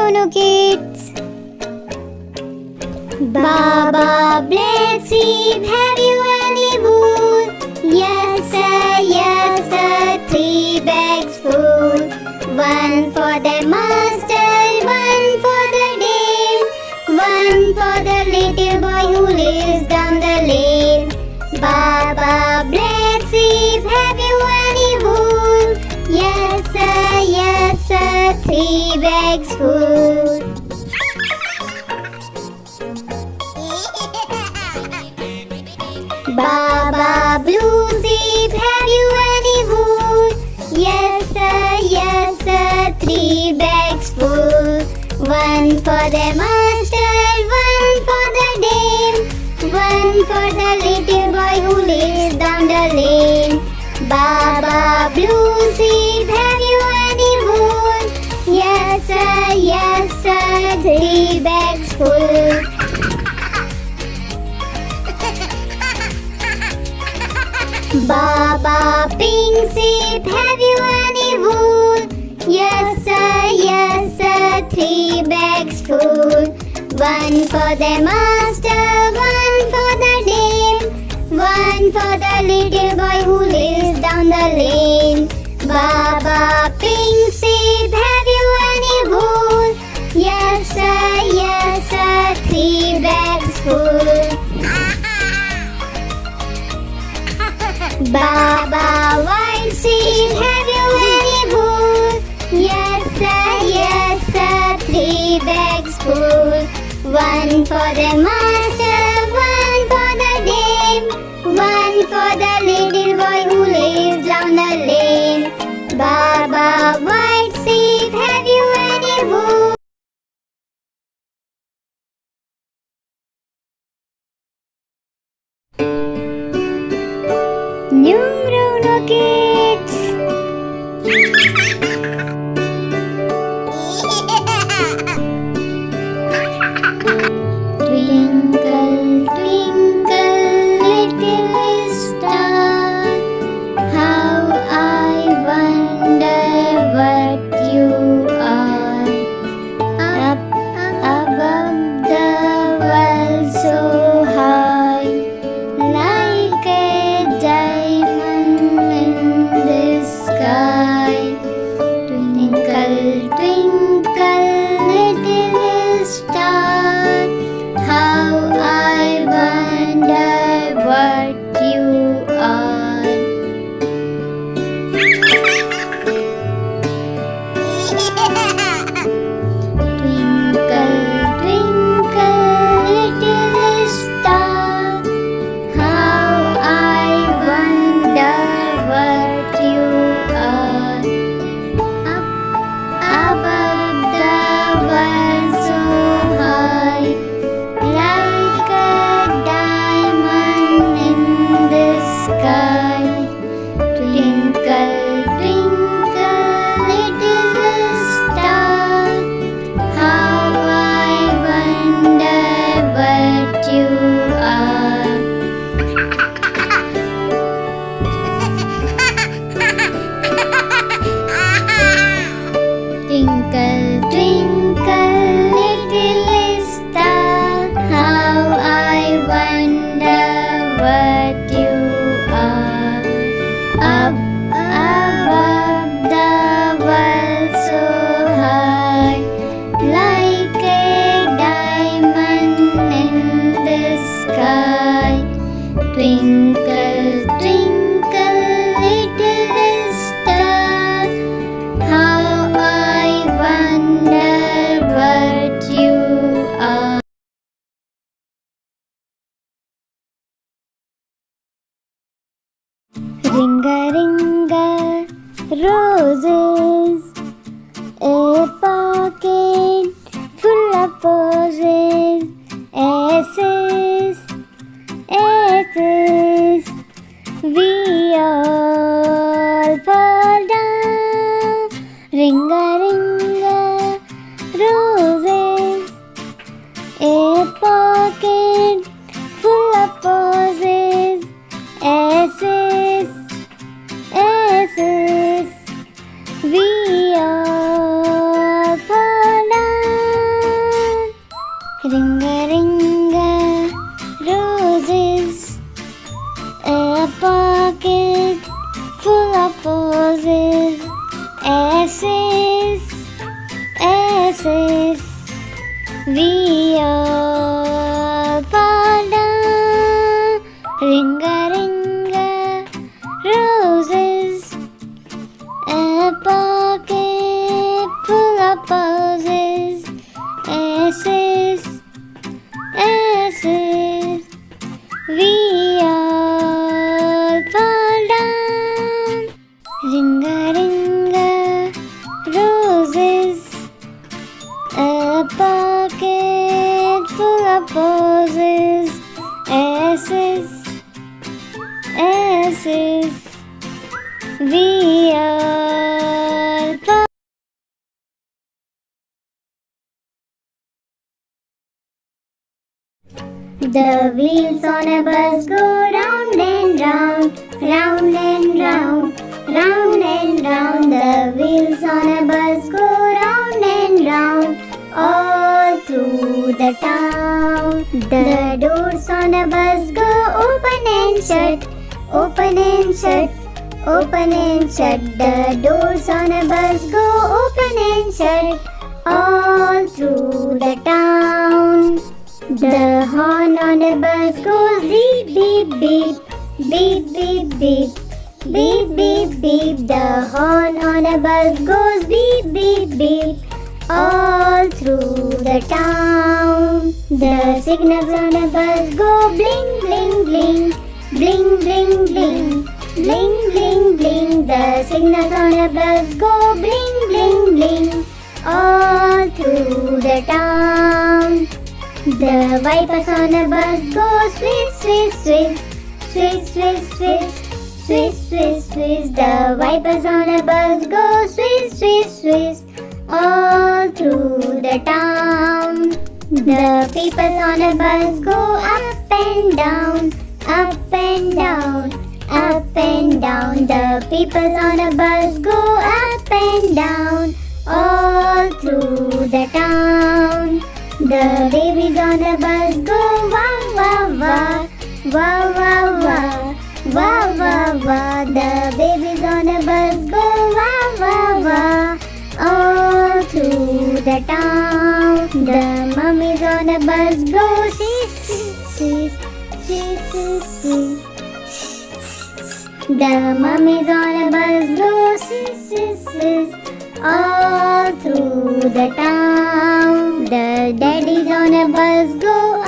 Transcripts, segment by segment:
Rono Kids. Baba, black sheep, have you any wool? Yes sir, 3 bags full. One for the master, one for the dame, one for the little boy who lives down the lane. Baba, black sheep, have you any wool? Yes sir, 3 bags full. Baba, blue sheep, have you any wool? Yes sir, 3 bags full. One for the master, one for the dame, one for the little boy who lives down the lane. Baba, blue sheep, have you any wool? Yes sir, 3 bags full. Baba, pink sheep, have you any wool? Yes sir, 3 bags full. One for the master, one for the dame, one for the little boy who lives down the lane. Baba, pink sheep, have you any wool? Yes sir, 3 bags full. Baba, white sheep, have you any wool? Yes sir, 3 bags full. One for the master, one for the dame, one for the little boy who lives down the lane. Baba, white sheep, have you any wool? New Rono Kids. Twinkle, twinkle, little star, how I wonder what you are. Up above the world so high, like a diamond in the sky. Twinkle, twinkle, little star, how I wonder what you are. Twinkle, twinkle, little star, how I wonder what you are. Up above the world so high, like a diamond in the sky. Twinkle, twinkle, little star, how I wonder what you are. Twinkle, twinkle, little star, how I wonder what you are. Up above the world so high, like a diamond in the sky. Twinkle, twinkle, little star, how I wonder what you are. Ringa ringa roses, a pocket full of posies, S's, S's, we all fall down. Ringa ringa roses, a pocket full of posies, S's, S's, we all fall down. S's. We all fall down. Ringa ringa roses. A pocket full of posies. S's. S's. We all fall down. Ringa ringa roses. A pocket full of posies. S's. S's. We all fall. The wheels on a bus go round and round, round and round, round and round. The wheels on a bus go round and round, all through the town. The doors on a bus go open and shut, open and shut, open and shut. The doors on a bus go open and shut, all through the town. The horn on the bus goes beep, beep, beep, beep, beep, beep, beep, beep, beep. The horn on the bus goes beep, beep, beep, all through the town. The signals on the bus go bling, bling, bling, bling, bling, bling, bling, bling, bling. The signals on the bus go bling, bling, bling, all through the town. The wipers on the bus go swish, swish, swish, swish, swish, swish, swish, swish, swish. The wipers on the bus go swish, swish, swish, all through the town. The people on the bus go up and down, up and down, up and down. The people on the bus go up and down, all through the town. The babies on the bus go wah wah wah, wah wah wah, wah wah wah. The babies on the bus go wah wah wah, all through the town. The mummies on the bus go sis sis sis sis sis. The mummies on the bus go sis sis sis, all through the town. The daddies on a bus go I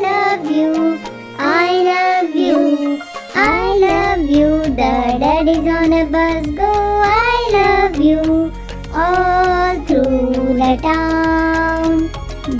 love you, I love you, I love you. The daddies on a bus go I love you, all through the town.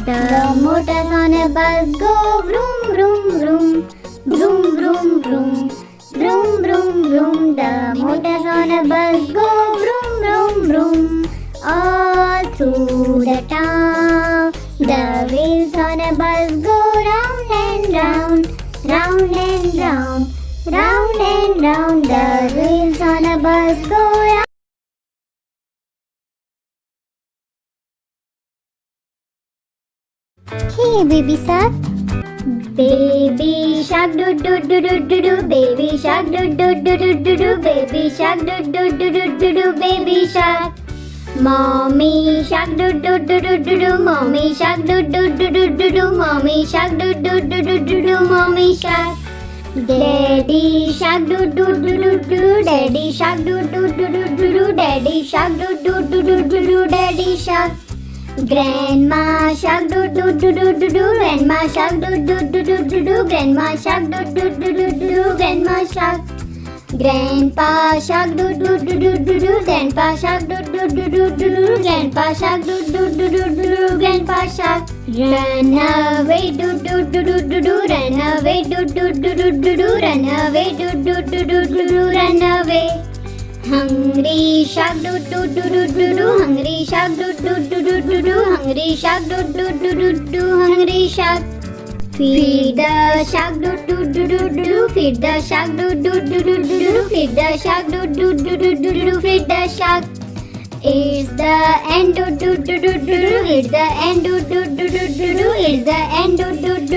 The motors on a bus go vroom vroom vroom, vroom vroom vroom, vroom vroom vroom. The motors on a bus go vroom vroom vroom, all through the town. The wheels on a bus go round and round, round and round, round and round. The wheels on a bus go round. Hey baby shark. Baby shark do do do do do do. Baby shark do do do do do do. Baby shark do do do do do do. Baby shark. Mommy shark do do do do do do. Mommy shark do do do do do do. Mommy shark do do do do do do. Mommy shark. Daddy shark do do do do do. Daddy shark do do do do do do. Daddy shark do do do do do do. Daddy shark. Grandma shark do do do do do do. Grandma shark do do do do do do. Grandma shark do do do do do do. Grandma shark. Grandpa shark do do do do do do. Grandpa shark do do do do do do. Grandpa shark do do do do do do. Grandpa shark. Run away do do do do do do. Run away do do do do do do. Run away do do do do do do. Run away. Hungry shark do do do do do do. Hungry shark do do do do do do. Hungry shark do do do do do. Hungry shark. Feed the shark do do do do do do. Feed the shark do do do do do do. Feed the shark do do do do do do. Feed the shark. It's the end do do do do do do. It's the end do do do do do do. It's the end do do do